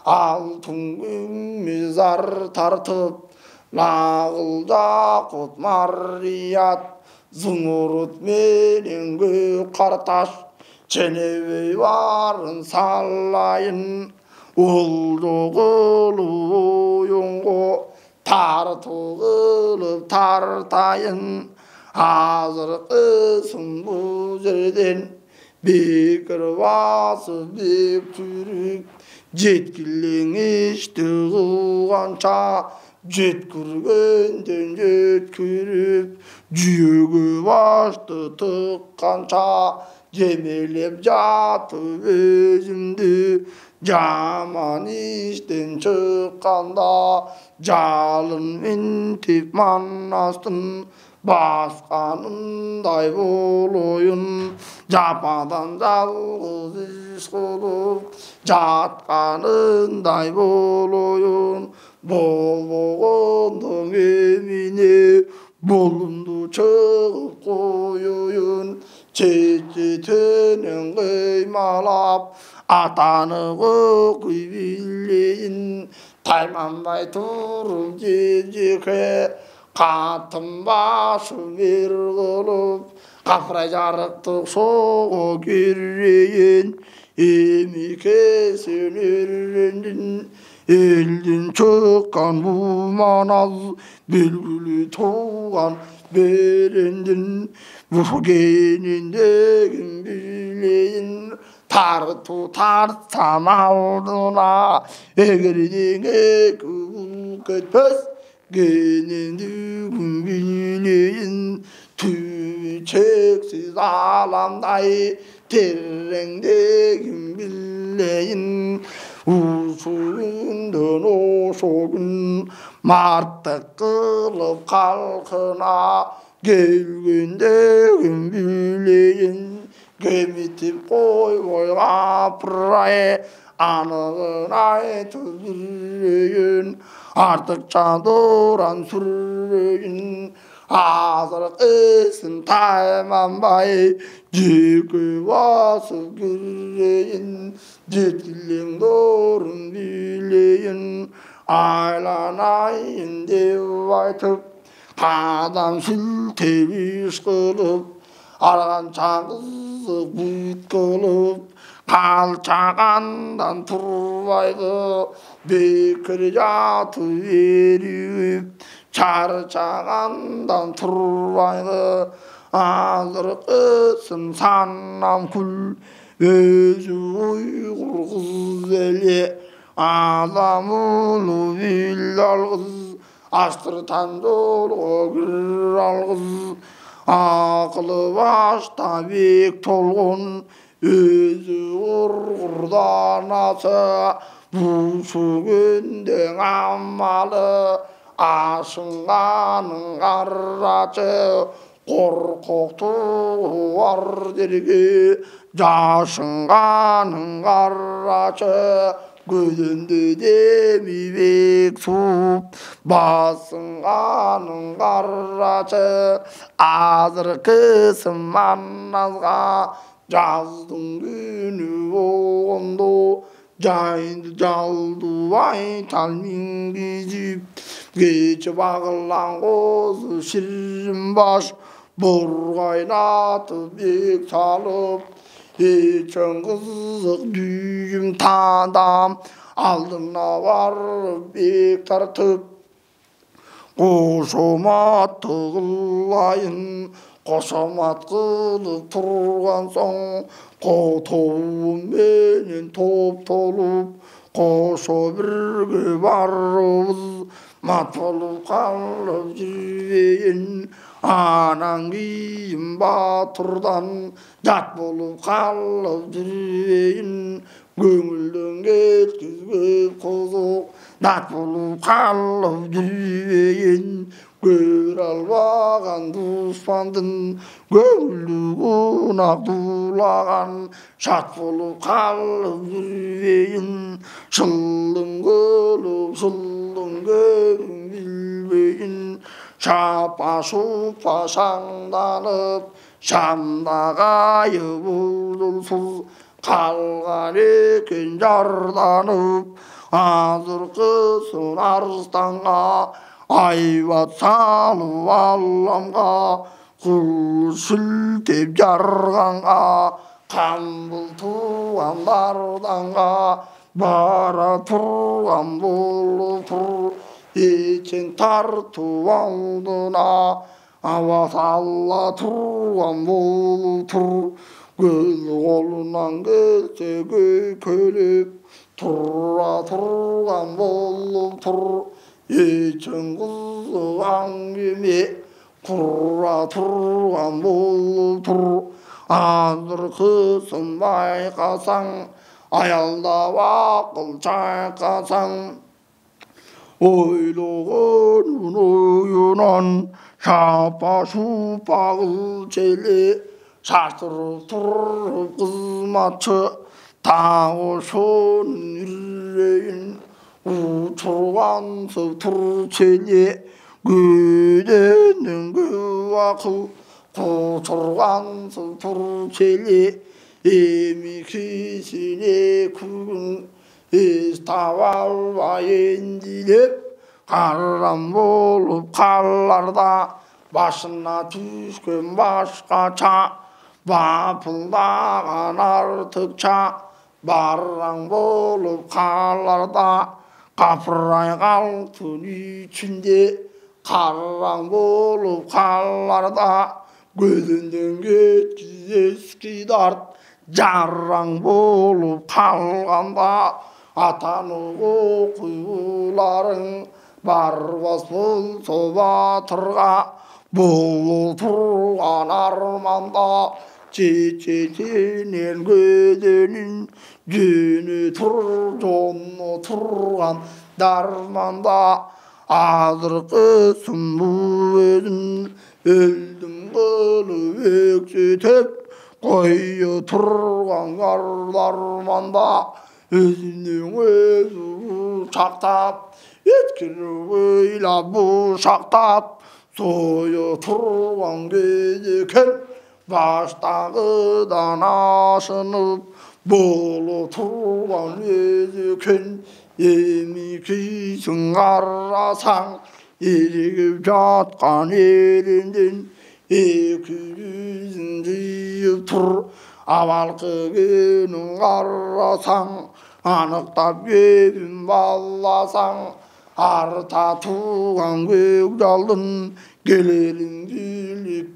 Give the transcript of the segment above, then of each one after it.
алтын күмізар тартып, лағылда құт марият, зұмұрыт менен көк қарташ, Çenebe varın sallayın, oldu kılıp oyungu, tartılıp tartayın. Hazır kısın bu yerden, bekir bası bek türük, jetkilin işte kılgança, jetkürgenden jetkürüp, jüyögü başты tıkkança, Cemelep jatıp özümdü, jaman işten çıkkanda, jalın intip manastın, baskanınday boloyun, japadan jalgız iş kılıp, jatkanınday boloyun, bol boğundun emine, bolundu çıkıp koyuyun, Çeçetinin kıymalap, atanığı kıybileyin, taymanday turup ceceke, katın başı bir kılıp, kapra jarıktık soğuk gireyin, emi kesin errendin, elden çıkan bu manaz, belgülü tuğan berendin, bu genindegin bileyin, tartu tartsam aldına, egerdiğine kul ketmez, genindegin bileyin, tüy çeksiz alamday, terrengdegin bileyin, usulünden o gün, marttık kılıp kalkına, gelgендегin bileyin, gemitip koy kapırayı, anığın aytıp bileyin, artık çadıran süreyin, hazır kısın taymanbay, jeki basıp gireyin, jetkilin doğrun bileyin, aylanayın dev aytıp, Adam silteviş kılıp, argan çağızı büyük kılıp, kalçağandan turbaydı, bekir jatı verip, çarçağandan turbaydı, hazır kısın sannam kul, özü uygur kız eli, adamını billal kız, Açtırtan dolu bir algız, aklı başta bek tolgun, özü urgurdan ası, bu sugünden ammalı, aşınganın garracı, korkuktu var dergi, jaşınganın garracı, Gözünde demi bek sup, basınganın garracı, azır kısım mannazga, jazdın günü oğundu, jaydı jaldı vay talmin gizip, geçip ağılan kozu şirin baş, borgaynatı bek salıp, Hiçen kızık düğüm tadam, aldına varıp bek tartıp, koşamat tığılayın, koşamat kılıp turgan son, kotovum menen top tolup, koşa birge barыбыз, mat bolup kalıp jirbeyin, anan kiyim batırdan, jat bolup kalıp jirbeyin, köngülden ketkizgep kuzuk, dat bolup kalıp jirbeyin, kör albagan duspandın, köngülü kunak dulagan, şat bolup kalıp jirbeyin, şıllın kılıp şıllın kökün bilbeyin, şapa şupa şangdanıp, şamda kayıp uldulsuz, kalgan eken jardanıp, азыр кызын арыстанга айбат салып алламга кул сілтеп жарганга камбыл туган барданга бара турган болуп тур эчең тартып алдына аба сала турган болуп тур көз колунан келсе көйкөлөп тура турган болуп тур эчең кызык аңгеме кура турган болуп тур азыр кызын байкасаң аялдап акыл чайкасаң ойлогонун оюнан шапа-шупа кылчу эле шаштырып туруп кызматчы так ошонун үрөйүн учургансып турчу эле күйдөнүн көп акыл кучургансып турчу эле эми кичине күн эс таба албай эндилеп карам болуп каларда башына түшкөн башкача бапылдаган артыкча бараң болуп каларда капырай калктын ичинде караң болуп каларда көзүндөн кеткиз эски дарт жараң болуп калганда атаны окуйларың барбас болсо батырга боло турган арманда чечесинен көзөнүн жөнү тур жоно турган дарманда азыркысын бул өзүн өлдүм кылып өксүтүп кое турган дарманда өзүнүн өзү бушактап эткирип ыйлап бушактап сое турган кез экен баштагыдан ашынып боло турган өз экен эми кийсиң карасаң эригип жаткан элиндин эки жүзүн жыйып тур абалкы күнүн карасаң аныктап кебин балласаң арта туган көк жалдын келерин билип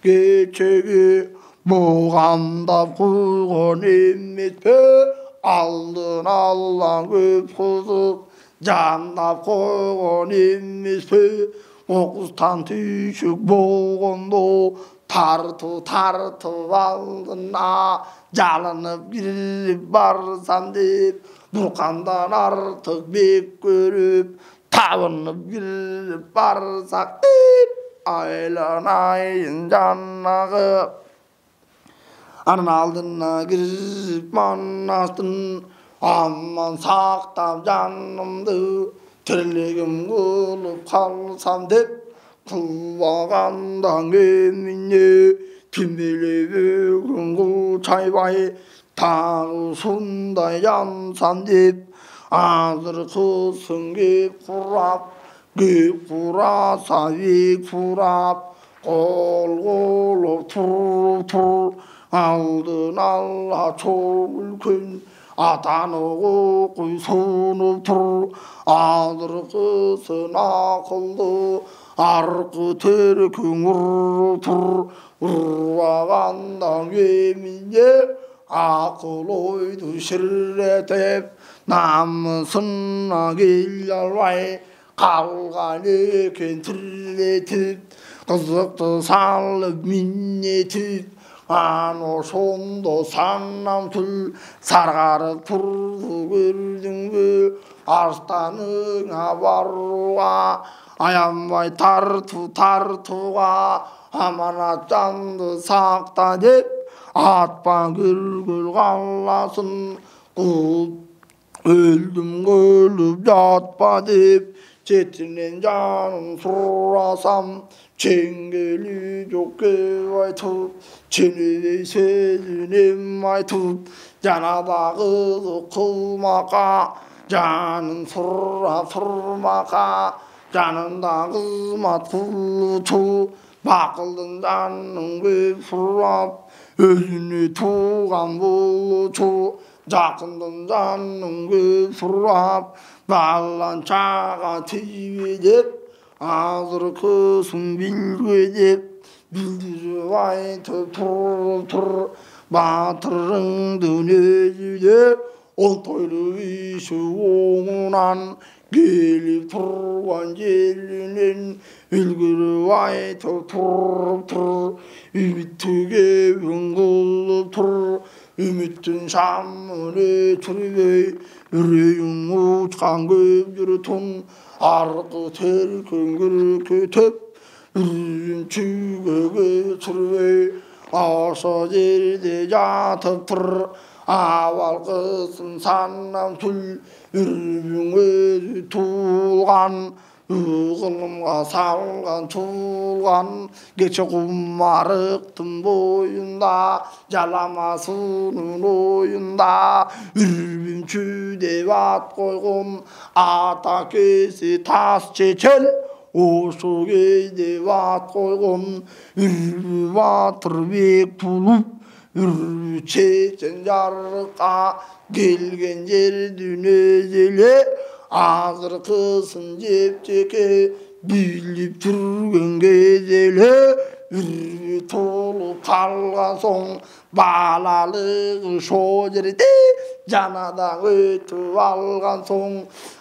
кечеги бугандап койгон эмеспи алдын ала көп кызык жандап койгон эмеспи окустан түйшүк болгондо тартып алдына жалынып кирип барсам деп буркандан артык бек көрүп табынып кирип барсак деп айланайын жаннагы анын алдына кирип манастын аман сактап жанымды тирлигим кылып калсам деп кылбагандан эмне ким билет бүгүн кыл чайбай тагы ушундай жансам деп азыркысын кеп курап кеп кураса бек фурап кол колоп туруп алдын ала чоң үлкөн атаны окуй сунуп тур азыркысын акылды аркы төркүң уруп тур урбагандан эмне акыл ойду ширетип намысына келе албай калган экен тирлетип кызыкты салып миннетип аны ошондо саңнам түл саргарып турду көрдүңбү арстаныңа барууга аянбай тартууга аманат жанды сакта деп атпа көргөл калласын кылып өлдүм көлүп жатпа деп четинен жанын сурасам чеңгели жок кеп айтып ченебей сөзүн эм айтып жанада кызык кылмакка жанын сұра тұрмақа жанында қызмат қылту бақылдың жанын көп сұрап өзіне туған болту жақындың жанын көп сұрап баланшаға тиме деп азыр көсін білге деп білдіріп айтып тұр батырыңды өзі деп он тойлы иші оңынан келіп тұрған жерінен үлгіріп айтып тұр үміттіге үңгіліп тұр үміттің шамын өтірбей үрейің ұшқан көп жүртін арқы теркен күркетіп үрімшіге көтірбей аса жерде жатып тұр авал қысын саннан түл үрбің өзі туылған ұғылымға салған тұлған кеше құмарықтың бойында жаламасының ойында үрбімші деп ат қойғын ата кесі тас шешел осы кезде ат қойғын үрбі батыр бек тұлып үрбі шешен жарыққа келген жердің өзеле азыр қысын жеп-жеке биліп түрген кезеле үрбі толып қалған соң балалығы шо жерде жаңадан өтіп алған соң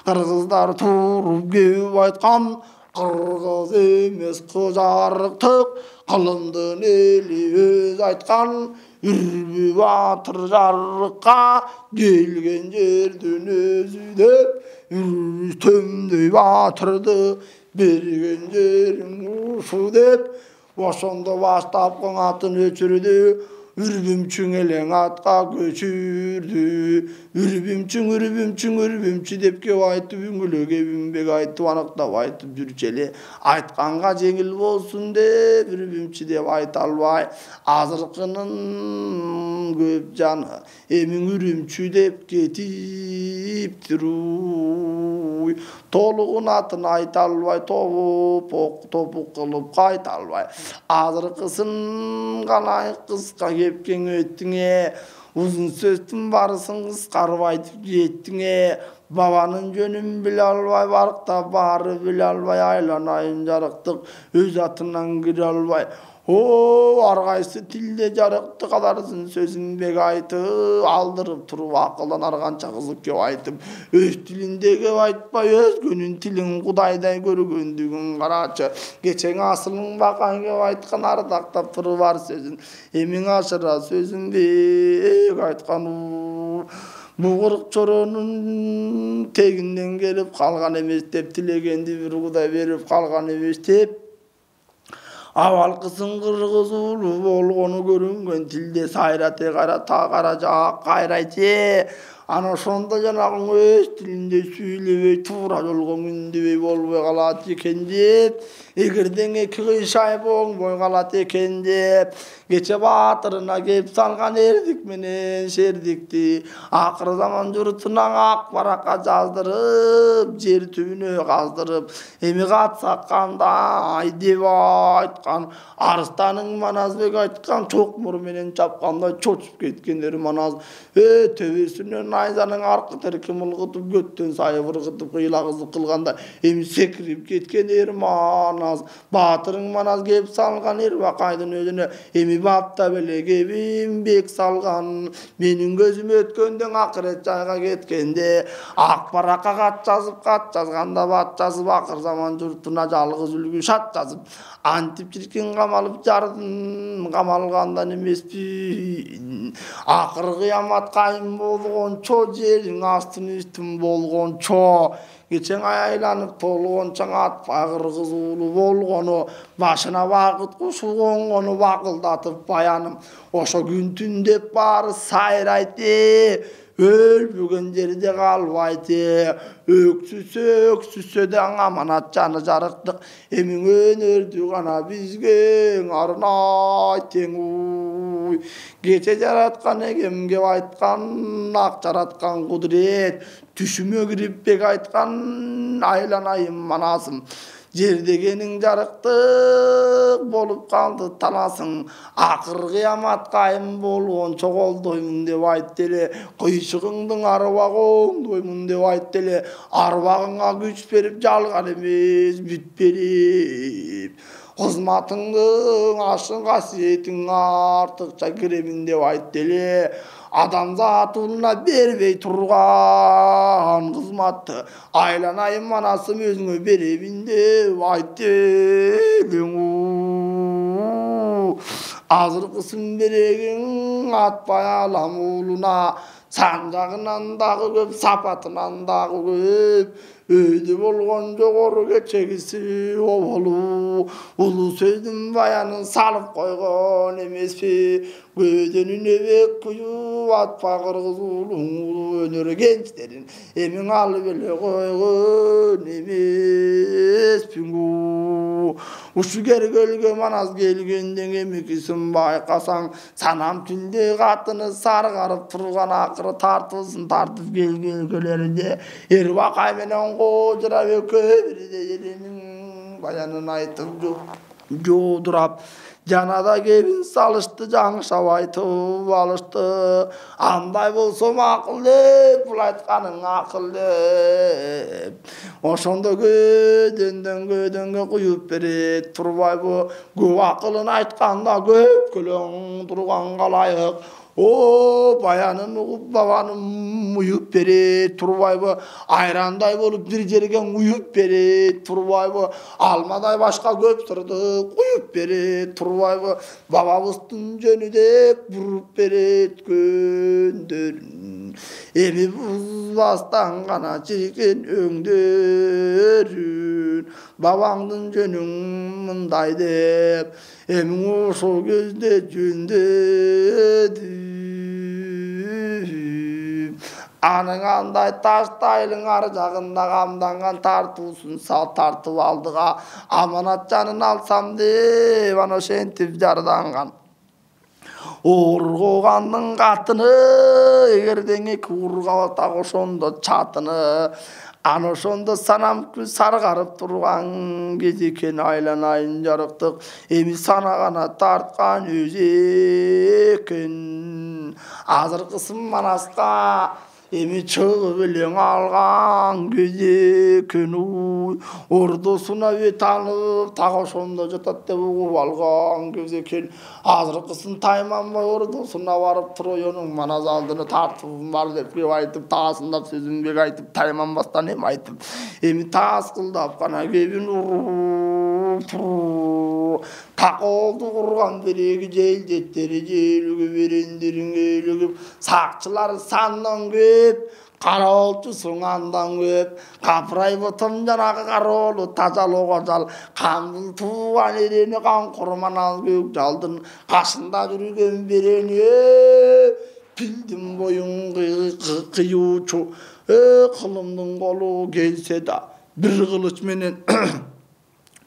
қырғыздар тұрып кеп айтқан қырғыз емес қызарықтық қылымдың елі өз айтқан үрбі батыр жарыққа келген жердің өзі деп үртемдей батырды берген жерің ұшу деп ошондо баштапкы атын өчүрдү үрбүмчүң элең атка көчүрдү үрбүмчүң деп кеп айтып үңүлөк эбимбек айтып аныктап айтып жүрчү эле айтканга жеңил болсун деп үрбүмчү деп айта албай азыркынын көп жаны эмиң үрүмчү деп кетиптир толугун атын айта албай топук кылып кайта албай азыркысын гана кыска кепкен өттүңө узун сөздүн барысын кыскарып айтып жеттиңе бабанын жөнүн биле албай барктап баары биле албай айланайын жарыктык өз атынан кире албай ар кайсы тилде жарыкты каларсын сөзүнбек айтып алдырып туруп акылдан арганча кызып кеп айтып өз тилинде кеп айтпай өзгөнүн тилин кудайдай көргөндүгүн карачы кечең асылың бакан кеп айткан ардактап туруп бар сөзүн эмиң ашыра сөзүнбек айткан бул кырк чоронун тегинден келип калган эмес деп тилегенди бир кудай берип калган эмес деп авалкысын кыргыз уулу болгону көрүнгөн тилде сайрате карата каражак кайрайт ана ошондо жанагы өз тилинде сүйлөбөй туура жолго үндөбөй болбой калат экен деп эгерден эки кыйшайып оңбой калат экен деп кече баатырына кеп салган эрдик менен шердикти акыр заман журтуна ак баракка жаздырып жер түбүнө каздырып эми катсак кандай деп айткан арыстаның Маназбек айткан чокмур менен чапкандай чочуп кеткендер Маназ төбөсүнөн найзанын аркы терким ылгытып көттөн сайып ыргытып кыйлагызып кылганда эми секирип кеткен Маназ баатырың Маназ кеп салган Эрбакайдын өзүнө эми баптап эле кебим бек салган менин көзүм өткөндөн акырет жайга кеткенде ак баракка кат жазганда бат жазып акыр заман журтуна жалгыз үлгү шат жазып антип чиркин камалып жардын камалгандан эмеспи акыр кыямат кайым болгончо жериң астын үстүн болгончо кечең айланып толгончо атпай кыргыз уулу болгону башына багыт кушу конгону бакылдатып баяным ошо күн түн деп баары сайрайт өлбөгөн жерде калбайт өксүсө да аманат жаны жарыктык эмиң өнөрдү гана бизге арнайт Gece jaratkan egem kep aytkan, ak jaratkan kudret, düşüme kirip bek aytkan aylanayım manasım. Жердегенің жарықтық болып қалды таласың, ақыр қиямат қайым болған çoğoldоймун деп айтты эле, кыйшыгыңдың арбагыңдоймун деп айтты эле, арбагыңа күч берип жалган эмес бүт берип, кызматыңдың ашын касиетиң артыкча керемин деп айтты эле. Адамзат улуна бербей турган кызматты айланайым манасым өзүңө беребин деп айтты элең. Азыркысын берегиң атпай алам уулуна, санжагынан дагы көп, сапатынан дагы көп. Өйдө болгон жогору кечегиси оболу, улуу сөздүн баянын салып койгон эмеспи. Көйдөнүн эбек куюп атпа кыргыз улуу өнөр кенчтерин эмиң алып эле койгон эмеспиң. Ушу кергелге манас келгенден эмикисин байкасаң, санам түндө катыны саргарып турган акыры тартыбысын тартып келгелеринде Эрбакай менен Кожурап экөө бирде эленин баянын айтып жоодурап жанада кебин салышты, жаңшап айтып алышты. Андай болсо макул деп, бул айтканың акыл деп. Ошондо көдөнгө куюп берет турбайбы, көп акылын айтканда көп көлөң турган калайык. О, баянын угуп бабанын уюп берет турбайбы, айрандай болуп бир жерге уюп берет турбайбы, алмадай башка көп сырды куюп берет турбайбы, бабабыздын жөнү деп буруп берет көндөрүн. Эми бузбастан гана чиркен өңдөрүн, бабаңдын жөнүң мындай деп, эми ошол кезде жөндөдү. Анын андай таштайлың ар жагында камданган тартуусун тартып алдыга, аманат жанын алсам деп ана ошентип жарданган. Ургугандын катыны эгерден эки ургабатак ошондо чатыны, ана ошондо санам саргарып турган кез экен айланайын жарыктык, эми санагана тарткан өзү экен. Азыркысын манаска эми чыгып элең алган кез экен. Ордосуна бет алып так ошондо жатат деп угуп алган кез экен. Азыркысын тайманбай ордосуна барып Троянын манас алдына тартыбым бар деп айтып, таасындап сөзүн бек айтып, тайманбастан эми айтып, эми таас кылдап гана кебин таколду курган биреги желдеттери желүгүп, эрендерин ээлигип, сакчылар сандан көп, караолчусуң андан көп. Капырай ботом жанагы кароолу тазалоого жал, кандын тууган эрени канкур манас көк жалдын кашында жүргөн берени, пилдин боюн кыюучу, кылымдын колу келсе да бир кылыч менен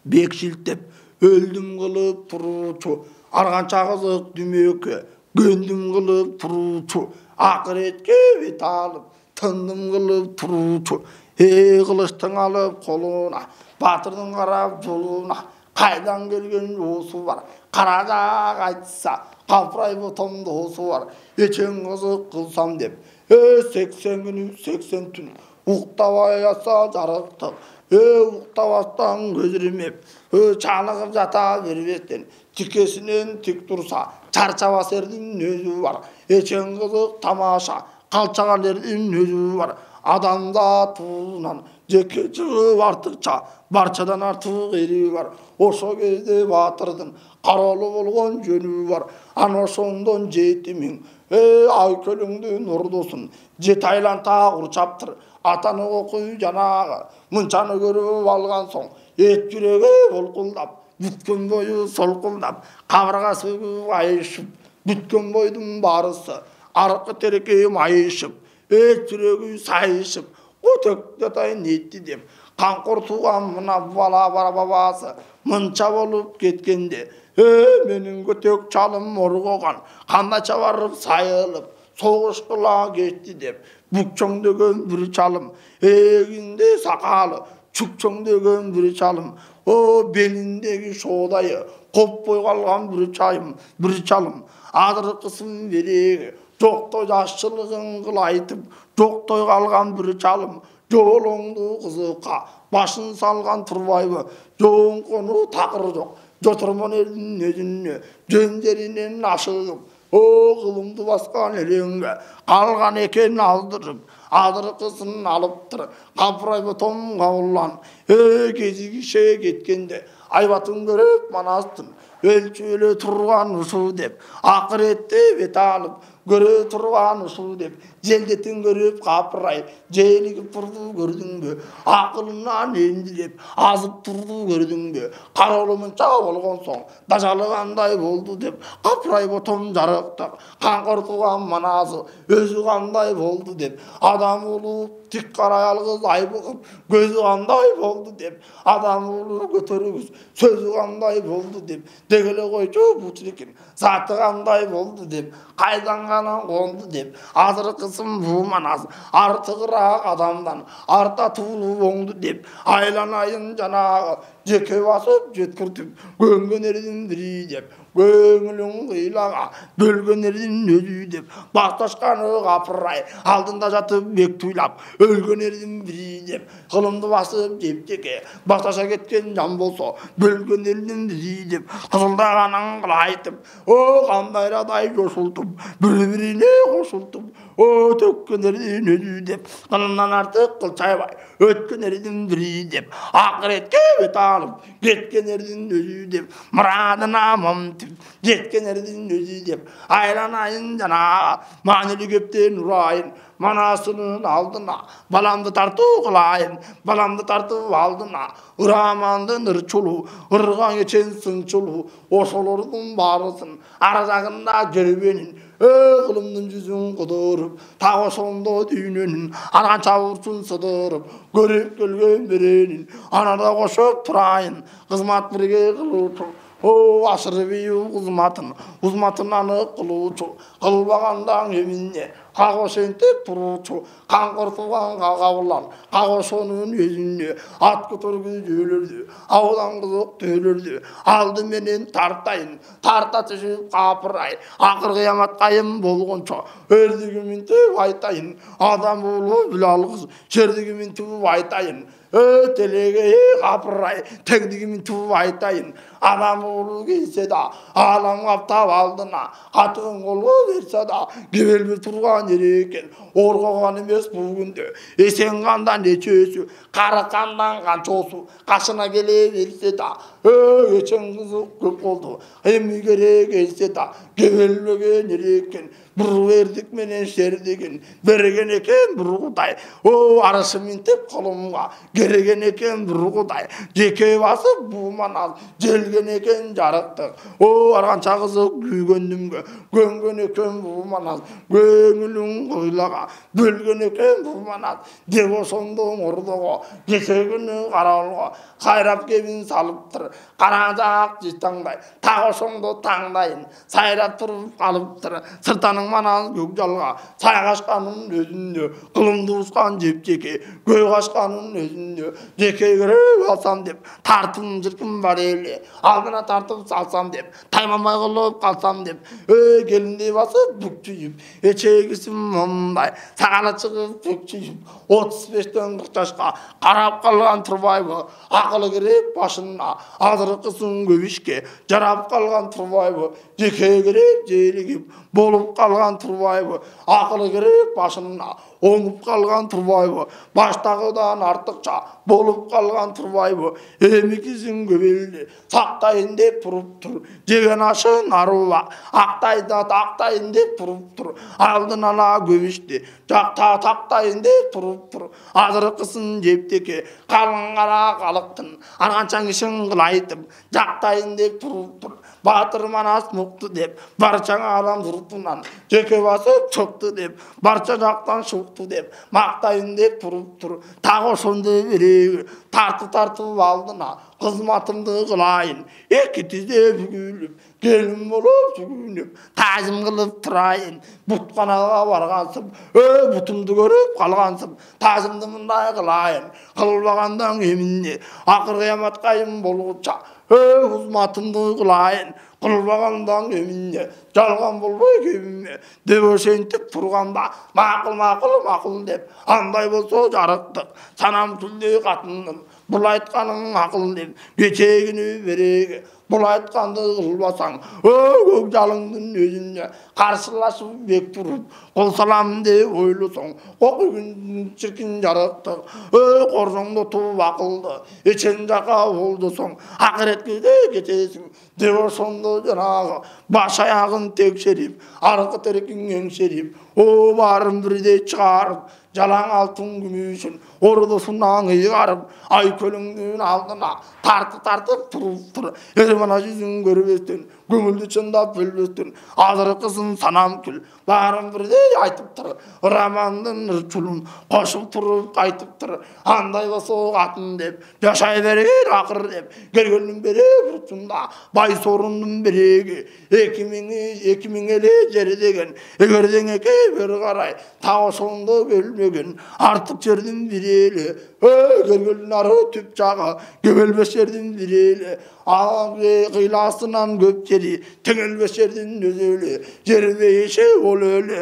бек шилтеп өлдүм кылып туруучу, арганча кызык дүмөкө гөндүм кылып туруучу, акыретке бет алып тындым кылып туруучу, кылычтың алып колуна, батырдын карап жолуна, кайдан келген жоосу бар, каражак айтса капырай ботом доосу бар, эчең кызык кылсам деп, 80 күнү 80 түн уктабай аса жарыктык, уктабастан көз ирмеп, чалыгып жата бербестен, тикесинен тик турса чарчабас эрдин өзү бар, эчең кызык тамаша калчаган эрдин өзү бар. Адамда туунан жеке чыгып артыкча барчадан артык эри бар. Ошо кезде батырдын кароолу болгон жөнү бар. Ана ошондон 7000 айкөлүңдүн ордосун 7 айланта курчаптыр. Атаны окуй жанагы мынчаны көрүп алган соң эт жүрөгү болкулдап, бүткөн бою солкулдап, кабыргасы айышып, бүткөн бойдун барысы аркы терекеи майышып, эт жүрөгү сайышып, отөк жатайын этти деп, канкор тууган мына бала бар бабасы мынча болуп кеткенде, Menin kötek çalım morgogan, kandaça barıp sayılıp, soğuş kıla geçti dep, bukçoң dögön bir çalım, eginde sakalı, çukçoң dögön bir çalım, o belindeki şoğdayı, koppoy kalgan bir çalım, adırkısın veregi, jokto yaşçılığın kılaytıp, joktoy kalgan bir çalım, joloңdu kızıka, başın salgan turbayбы, joğun konu takır jok, joturman elin özünü, jönjerinden aşığım, o kılımdı baskan elenge, kalgan eken aldırıp, adırkısın alıptır, kapırayбы tom kavullan, kezi şeye getkende, aybatın görüp manastın, ölçülü turgan usu dep, akırette beti alıp, göre turgan usu dep, jeldetin görüp kapıray, jeeligip turdu gördüңbü, akılından endilip, azıp turdu gördüңbü, karolumунча болгон соң, дажалыгандай болду деп, kapıray botom жарыктак, kankırtıgan manazı, özü kандай boldu dep, adam olup, tik karay algız aybıgıp, gözü kандай boldu dep, adam olup götürübüz, sözü kандай boldu dep, degele koyçu bu çirikin, zatı kандай boldu dep, kaydan kanan kondu dep, azırkısın bu manaz, artıgırak adamdan, arta tuğulu boңdu dep, aylanayın janağı, jeke basıp jetkirtip, göngöneridin biri dep, көңілің қиылаға бөлгенерден өзі деп бақташқаны қапырай алдында жатып бек туйлап өлгенерден бірі деп қылымды басып жептеке бақташа кеткен жан болса бөлгенерден бірі деп қызылдағанын қылайтып о қандайрадай жошылтып бір-біріне қосылтып о төккенерден өзі деп қылымнан артық қылшайбай өткенерден бірі деп ақыретке бет алып кеткенерден өзі деп мұрадына мамтып жеткенердин өзү деп айланайын жана маанилүү көптен урайын манасынын алдына баламды тартуу кылайын баламды тартып алдына ырамандын ырчулуу ырган кечен сынчулуу ошолордун баарысын ара жагында көрбөнүн кылымдын жүзүн кудуруп так ошондо дүйнөнүн арганча урчун сыдырып көрүп келген беренин анада кошуп турайын кызмат бирге кылуучу o aşırı bir uzmatınanı kılıuçu, kılbağandan eminne, kağoşentip turuçu, kankırtıgan kağavılan, kağoşonun özünne, at götürgü dölürdü, avdan kızık dölürdü, aldı menen tartayın, tarta tüşüp kapıray, akır kıyamat kayım bolgonço, ördügümün tüp aytayın, adam oğlu bilalgız, şerdügümün tüp aytayın, telege kapıray, tekdigimin tüp aytayın, adam oğlu gelse da, alam kaptap aldına, katığın kolu verse da, gebel bir turgan yeri eken, orgogan emes bu günde, esen kandan neçösü, karı kandan kançosu, kaşına gele verse da, geçen kızı köp oldu, hem gere gelse da, gebelmegen yeri eken, bir verdik menen şerdegen, bergen eken bir kuday, o arası mintep kolumga, geregen eken bir kuday, jeke basıp bu manal, jelgen eken jarıktık, o argança kızı güygöndümge, göngen eken bu manal, göңүлүң koylaga, bölgen eken bu manal, dep osondun ordogo, geçe günü karalga, kayrap kebin salıptır, karacak jitangday, tak osondo tangdayın, sayrap turup kalıptır, sırtanın manal gökjalga, saygaşkanın özünde, kılımdı uskan jepjeke, göy kaşkanın özünde, jeke görüp alsam dep, tartım jırkım var eli, aldına tartıp salsam dep, taymamay kılıp kalsam dep, gelinde basıp bükçüyüp, eçegisim monday, sagana çıkıp bükçüyüp, 35'ten 40 yaşka, karap kalgan turbayбы, akılı girip başına, azırkısın göbüşke, jarap kalgan turbayбы, jeke girip jeeligip, bolup kalgan turbayбы, akılı girip başına, oňup kalgan turbayбы, baştagıdan artykça bolup kalgan turbayбы, emikizin göbeldi, saktayın dep turup tur, jegen aşın aruba, aktayda taktayın dep turup tur, aldın ala göbüşti, jakta taktayın dep turup tur, azırkısın jepteke, kalın kara kalıktın, argançan kişin kılaytıp, jaktayın dep turup tur, batır manas muktu dep, barçaң alam zurtundan, jeke basıp çöktü dep, barça jaktan şuktu dep, maktayın dep turup tur, tak oşondu beregi, tartıp aldına, kızmatımdı kılayın. Eki tize bügülüp, gelin bolup sügünüp, tazim kılıp tırayın. Butkanaga vargansıp, butumdu görüp kalgansıp, tazimdi mınday kılayın. Kılbagandan eminni, akır kıyamat kayım bolguça, huzmatımdı kılayın. Kılbagandan eminni, jalgan bolboy kebinme, deböşentip turganda, makıl dep, anday bolsa jarıktık, sanam tüldü katındım, bul aytkanın akıl dep, geçegini berege, bul aytkandı kılbasaң, көк жалыңдын өзүнө каршылашып бек туруп, кол салам деп ойлосоң, кок үгүн чиркин жарыктык, коржоңдо тууп акылды, эчен жака болдосоң, акыретке кетесиң, деп ошондо жанагы баш аягын текшерип, аркы терекиң эңшерип, баарын бирдей чыгарып, жалаң алтын күмүшүн ордосунан ыйгарып, ай көлүңдүн алдына тартып туруптур. Эрмана жүзүн көрбөстөн, көңүлдү чындап бөлбөстөн, азыркысын санам күл, баарын бирдей айтыптыр. Романдын ырчулун кошуп туруп айтыптыр. Андай болсо атын деп, жашай берер акыр деп, келгөндүн бере бурчунда, бай сорундун береги, 2000 эле жери деген, эгердеңеке бер карай, та ошондо бөлмөгөн, артык жердин бирели, келгөндүн ары түп жагы, көбөлбөс жердин бирели, кыйласынан көп жери, теңелбес жердин өзөлү, жербейше ол өлү,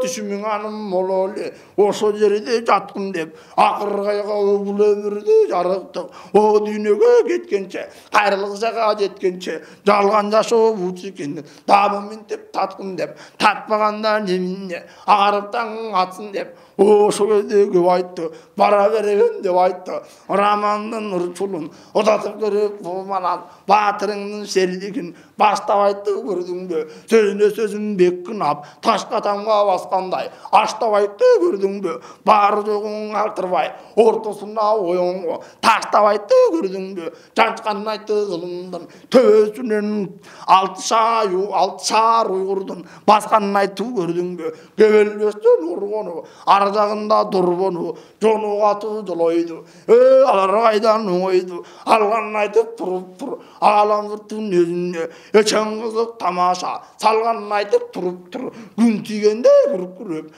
түшүмүң аным мол өлү, ошо жерде жаткын деп, акыр кайга бул өмүрдү жарыктык, дүйнөгө кеткенче, кайрылык жага жеткенче, жалган жашоо бут экен, дабы минтип таткын деп, татпаганда немине, агарыптан атсын деп, ошо кезде көп айтты, бара берген деп айтты. Романдын ырчулун удатып көрүп булманан, баатырыңдын шерлигин баштап айтты көрдүңбү? Сөзүнө сөзүн бек кынап, ташка тамга баскандай, аштап айтты көрдүңбү? Баары жогун алтырбай, ортосуна оюңго таштап айтты көрдүңбү? Жанчканын айтты кылымдын төбөсүнөн алты шаар уйгурдун басканын айтты көрдүңбү? Көбөлбөстөн ургону, ар жагында дурбону, жону катуу жолойду, алар кайдан оңойду, алганын айтып туруптур, алам журттун өзүнө, эчен кызык тамаша, салганын айтып туруптур, күн тийгенде күркүрөп,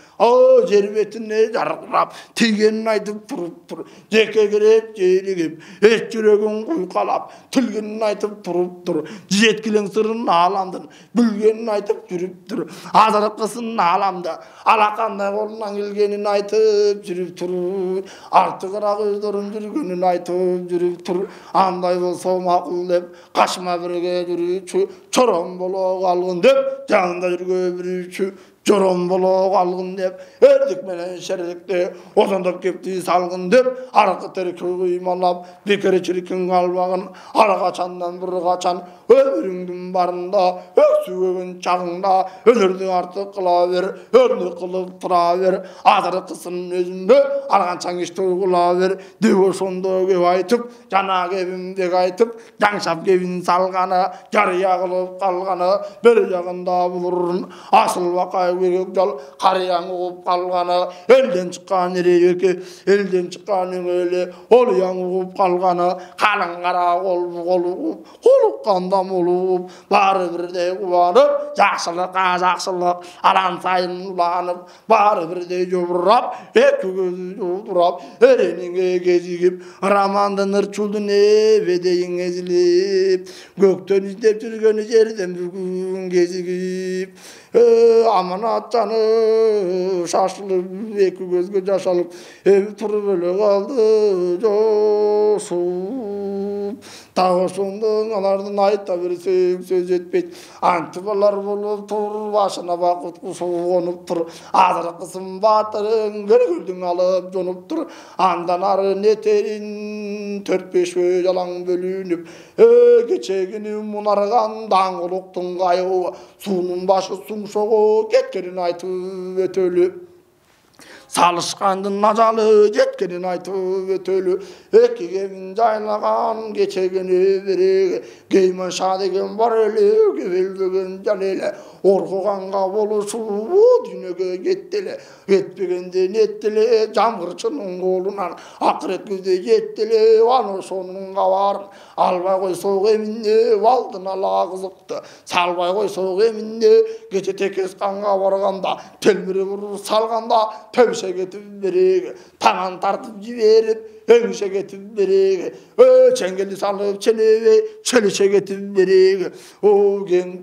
жер бетине жаркырап, тийгенин айтып туруптур, жеке киреп, жейлигип, эч жүрөгүн куйкалап, тилгенин айтып туруптур, жеткилең сырын аламдын, билгенин айтып жүрүптүр, азыркысын аламда, алакандай колунан келгенин айтып жүрүптүр, артыгыраак өздөрүн жүргөнүн айтып жүрүптүр. Андай болсо макул деп, кашыма бирге жүрүүчү, чором боло калгын деп, жанында жүргөн Jorom bolo algın dep, erdik menen şerlikte, ozondop kepti salgın dep, arka terki uymalap, bir kere çirikin kalbağın, arka çandan bir kaçan, ömrüngdün barında, öksügün çağında, ölürdü artık kılaver, ömrü kılıp tıraver, adırı kısın özünde, arkan çangıştı uygulaver, devo sonda göv aytıp, cana gevimde aytıp, janşap gevin salgana, yarıya kılıp kalgana, bir yağında bulurun, asıl vakay Büyük yol karayan uğup kalgana, elden çıkan eriyeki, elden çıkanın öyle, oluyan uğup kalgana, kalın kara kolu koluk kandam olup, bari bir de kuvanıp, jakşılık, alan sayın ulanıp, bari bir de joburrap, eki gözü jodurap, erenine gezigip, Ramandın ırçuldun evedeyin ezilip, gökten izlep жүрgeni жерден bugün gezigip, amanat canı şaşılıp, eki gözgü yaşalıp, evi turup öyle kaldı coşup. Tağı şundun alardın aytta bir söz etpeyt, antibalar bulup tur, başına bakıt kuşu konup tur, azır kısım batırın, gölgüldün alıp jonup tur, andan arı neterin, 4-5 yalan bölünüp, geçegini munargan, dağılıktın kayığı, suunun başı sumşoğu, ketkerin aytıp ötölüp. salışkandın nacalı jetkenin aytıp ötölü eki gemin jaylagan geçegeni biri geymen şadegen var eli gebelbegen jalele orgoganga boluşu dünöge gettile etpegende nettile jamgırçının kolundan akıret gözde yettile vano sonunun kavarın albay koy soğuk eminde valdına lağızıktı salbay koy soğuk eminde gece tekes kanga varganda telmiri vurur salganda tövse getip berege tanan tartıp jiberip öngüşe getip berege çengeli salıp çelebe çelişe getip berege o gen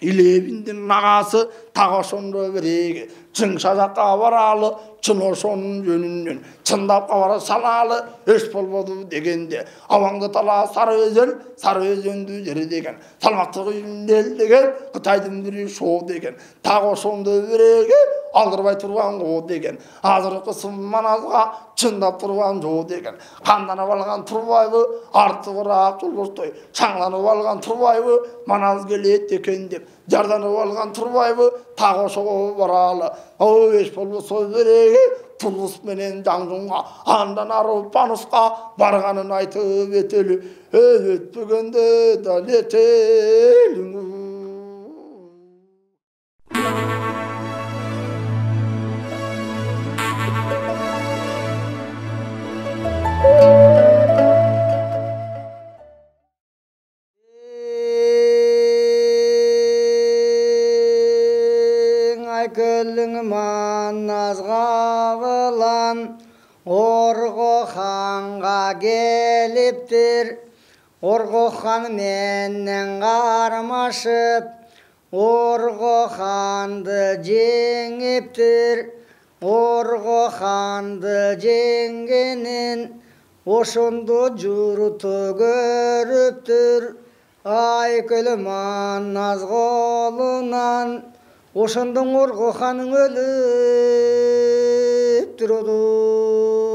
ilebindin nagası tağa sonra berege çın şazakka varalı çın olsonun yönünden çındapka vara salalı eş bolbodu degende avаңды tala sarı özöndü jeri degen salmaktığı yündel degen Kıtaydın biri şoğu degen tağa sonda berege aldırбай turgan o degen azırkı manazga çındap turgan jo degen kandanıp algan turбайбы artı bırak жолбостоy çаңlanıp algan turбайбы manaz kelet eken dep jardanıp algan turбайбы tağa oşogo baralı o eş bolboso berege turgus menen жаңжунга andan arıp panuska barganın aytıp ötölü ötpegende daleteliň Gölün manazga bulan Orgo xanga geliptir Orgo xan menden karmaşıp Orgo xandı jеңiptir Orgo xandı jеңgenin Oşondo jurutu görüptür Aykölü manaz golundan Oşondon Orgo xanın ölüptür odum.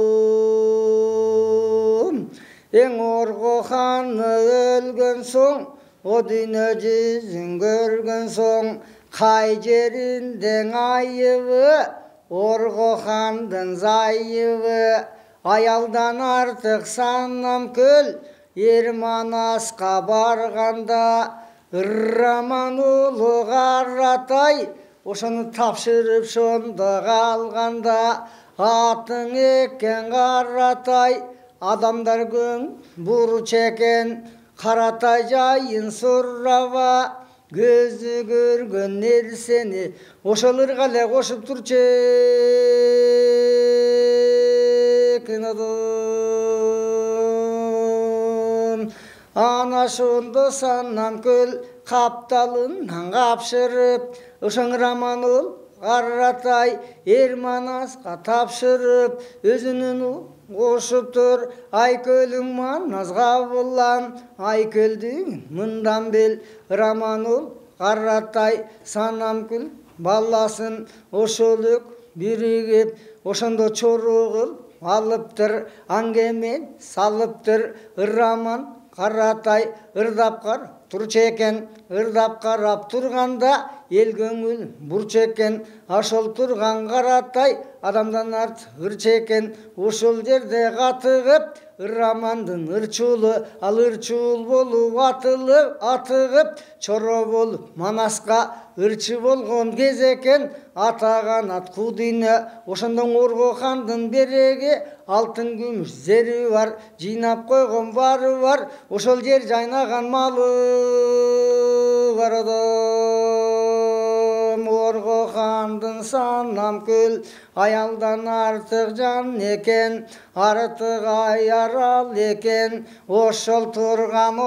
Eň Orgo xan ölgön soň, o dünya yüzün görgön soň, kay jerinden ayıbı, Orgo xandın zayıbı, ayaldan artık sanam köl, Ermanasqa barganda, Raman ulu Qaratay, oşonu tapşırıp şonda kalganda, atın eken Qaratay, adamlar gün buru çeken, Qaratay jayın surrava, gözü görgön nerseni, oşolur gale koşup tur çeken adam. Ana şonda sanam köl, kaptalından kapşırıp, Işın Ramanul Qaratay Ermanasqa tapşırıp, özünün koşuptur, Aykölün manazga bulan, Aykölдүн mından bel, Ramanul Qaratay Sanamkül ballasın, oşoluk birigip, oşondo çoruğul alıptır, angemen salıptır, Raman Qaratay ırdapqar turç eken, ırdap qarap turganda el көңүл бурч экен, ашол турган Qaratay адамдан арт ырч экен, ошол жерде катыгып Рамандын ырчуулу, ал ырчуул болуп атыгып чоро болуп Манасқа ырчы болгон кез экен, атаган ат Кудине, ошондон Орго хандын береги алтын күмүш зери бар, жыйнап койгон бары бар, ошол жер жайнаган малы бар адам. Орго хандын санам көл, аялдан артык жан экен, артык аярал экен, ошол турган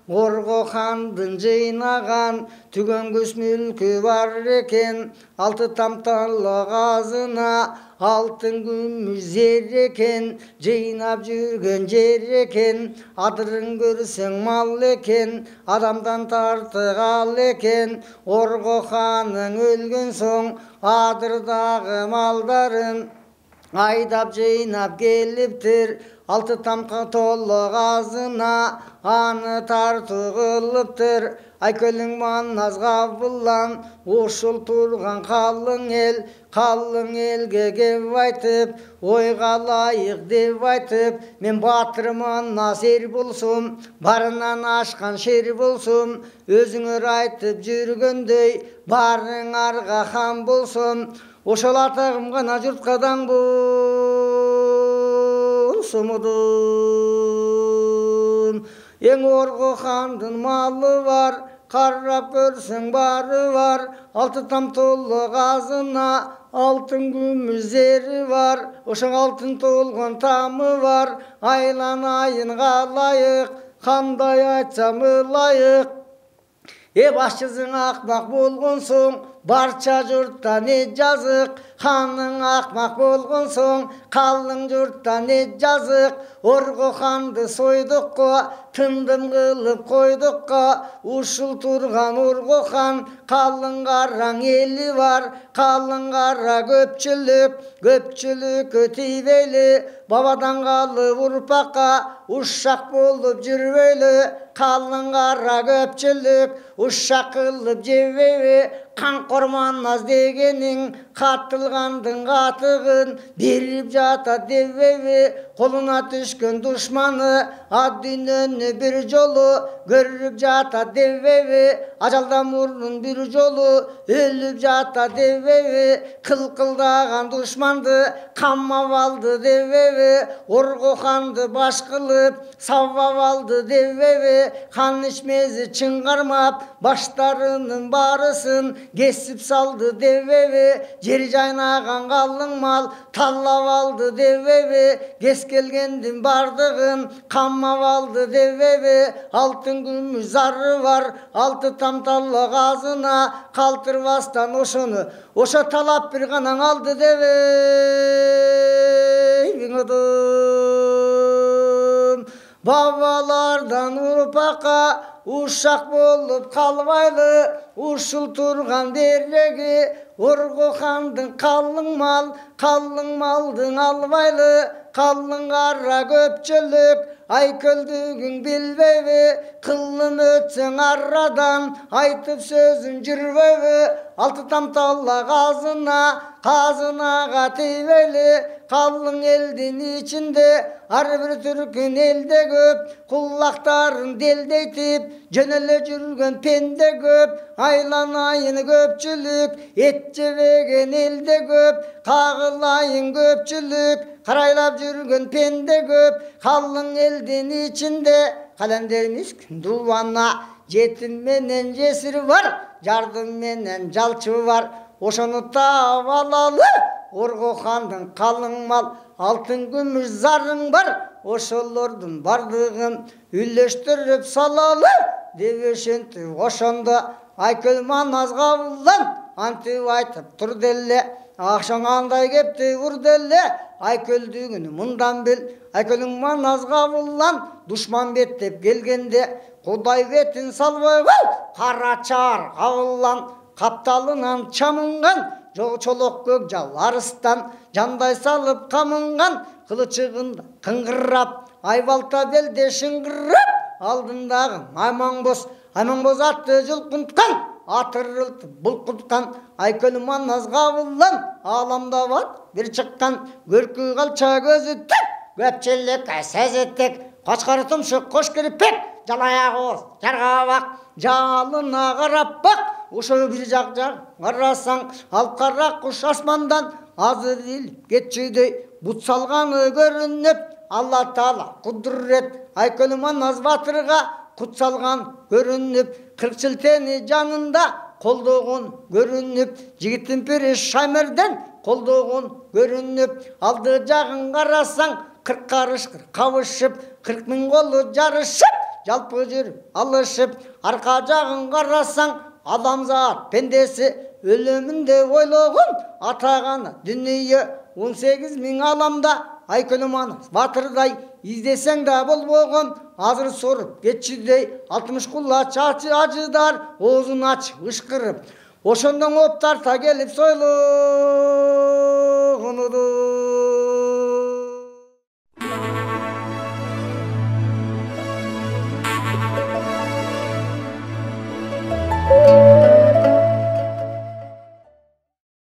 Орго хандын жыйнаган түгөнгүс мүлкү бар экен, алты тамталлык азына алтын күмүш зер экен, жыйнап жүргөн жер экен, адырын көрсөң мал экен, адамдан тартык ал экен, Орго ханын өлгөн соң адырдагы малдарын айдап жыйнап келиптир, алты тамга толо казына, аны тартуу кылыптыр. Айкөлүң манназ кабылан, ушул турган қалың элге кеп айтып, ойга ылайык деп айтып, мен батырман насер болсум, барынан ашкан шер болсум, өзүңөр айтып жүргөндөй, барыңарга хан болсум, ошол атагым гана журтка даң болсумудун. Эң орго хандын малы бар, карап көрсөң бары бар, алты там толо казына, алтын күмүш зери бар, ошол алтын толгон тамы бар, айланайын калайык, кандай айтсам ылайык. Башчысың акмак болгон соң, барча журтта не жазык, ханың акмак болгон соң, калың журтта не жазык. Орго ханды сойдукко, тындым кылып койдукка, ушул турган Орго хан, калың караң эли бар, калың кара көпчүлүккө тийбейли, бабадан калып урпакка, ушак болуп жүрбөйлү, калың кара көпчүлүк, ушак кылып жебейби, Қанқор манназ дегенің, қатылғандың қатығын беріп жатат дебейби, қолына түшкөн душманы, ат дүйнөнү бір жолу көрүп жатат дебейби, ажалдан мурдун бір жолу өлүп жатат дебейби, кылкылдаган душманды камап алды дебейби, Орго ханды баш кылып сабап алды дебейби, хан ичмези чың кармап баштарынын барысын кесип салды дебейби, жер жайнаган калың мал таллап алды дебейби, кес келгендин бардыгын камап алды дебейби, алтын күмүш зары бар, алты там талла казына, калтырбастан ошо талап бир канаң алды дебейби. Бабалардан урпакка ушак болуп калбайлы, ушул турган дерлеги Орго хандын калың малдың албайлы, калың кара көпчүлүк айкөлдүгүң билбейби, кылым өтсөң арадан айтып сөзүң жүрбөйбү, алты там талла казынага тийбейли, калың элдин ичинде ар бир түркүн элде көп, кулактарын делдейтип жөн эле жүргөн пенде көп, айланайын көпчүлүк эт жебеген элде көп, кагылайын көпчүлүк карайлап жүргөн пенде көп, калың элдин ичинде калемдерибиз дубана, жетим менен жесир бар, жардым менен жалчы бар, ошону таап алалы, Орго хандын калың мал, алтын күмүш зарың бар, ошолордун бардыгын үйлөштүрүп салалы, деп ошентип ошондо Айкөл манназ кабылдан антип айтып тур деле, акшаң андай кепти ур деле, айкөлдүгүн мындан бил, айкөлүң манназ кабылдан душман беттеп келгенде, Кудай бетин салбой кал, кара чаар кабылдан, капталынан чамынган, чолок көк жал арыстан, жандай салып камынган, кылычыгында кыңгырап, айбалта белде шыңгырап, алдындагы Аймаңбоз атты жылкынткан, атырылтып булкунткан, Айкөл манназ кабылдан, аламда бар бир чыккан, көркү калча көзү тик, көпчүлүккө сөзү тик, кочкор тумшук кош кирпек, жалаяк ооз жарга бак, жалына карап бак, ошо бир жак карасаң, алкара куш асмандан азыр илип кетчүдөй, бут салганы көрүнүп, Алла Таала кудурет, Айкөл манназ батырга кут салган көрүнүп, 40 шилтени жанында колдогон көрүнүп, жигиттин пири Шаймерден колдогон көрүнүп, алды жагын карасаң, 40 карышкыр кабышып, 40 миң колу жарышып, жалпы жүрүп алышып, арка жагын карасаң, адамзат пендеси өлөмүн деп ойлогон, атаганы дүнүйө 18 миң аламда, Айкөл манназ батырдай издесең да болбогон, азыр соруп кетчүдөй, 60 кулач ажыдар, оозун ачып ышкырып, ошондон оп тарта келип сойлогонуду.